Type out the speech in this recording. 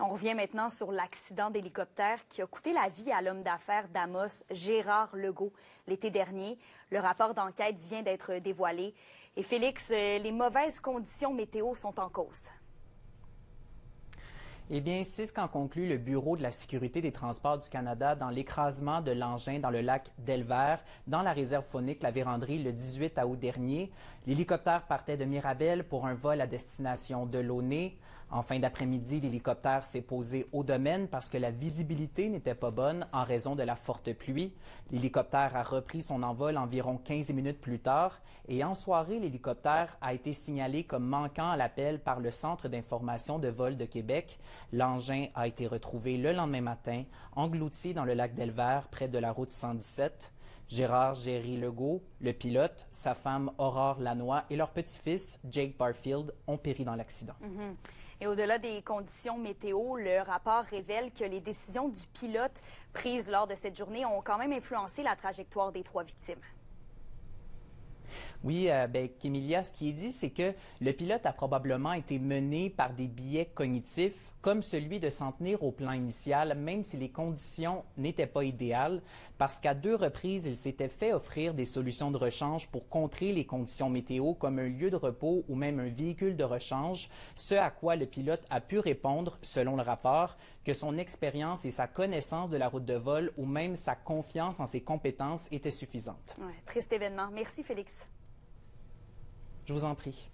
On revient maintenant sur l'accident d'hélicoptère qui a coûté la vie à l'homme d'affaires d'Amos, Gérard Legault, l'été dernier. Le rapport d'enquête vient d'être dévoilé. Et Félix, les mauvaises conditions météo sont en cause. Eh bien, c'est ce qu'en conclut le Bureau de la sécurité des transports du Canada dans l'écrasement de l'engin dans le lac d'Elvert, dans la réserve faunique La Vérandrie, le 18 août dernier. L'hélicoptère partait de Mirabel pour un vol à destination de Launay. En fin d'après-midi, l'hélicoptère s'est posé au domaine parce que la visibilité n'était pas bonne en raison de la forte pluie. L'hélicoptère a repris son envol environ 15 minutes plus tard et en soirée, l'hélicoptère a été signalé comme manquant à l'appel par le Centre d'information de vol de Québec. L'engin a été retrouvé le lendemain matin, englouti dans le lac d'Elvert, près de la route 117. Gérard Géry Legault, le pilote, sa femme Aurore Lannoy et leur petit-fils Jake Barfield ont péri dans l'accident. Et au-delà des conditions météo, le rapport révèle que les décisions du pilote prises lors de cette journée ont quand même influencé la trajectoire des 3 victimes. Oui, Kémilia, ce qui est dit, c'est que le pilote a probablement été mené par des biais cognitifs, comme celui de s'en tenir au plan initial, même si les conditions n'étaient pas idéales, parce qu'à 2 reprises, il s'était fait offrir des solutions de rechange pour contrer les conditions météo, comme un lieu de repos ou même un véhicule de rechange, ce à quoi le pilote a pu répondre, selon le rapport, que son expérience et sa connaissance de la route de vol ou même sa confiance en ses compétences étaient suffisantes. Ouais, triste événement. Merci, Félix. Je vous en prie.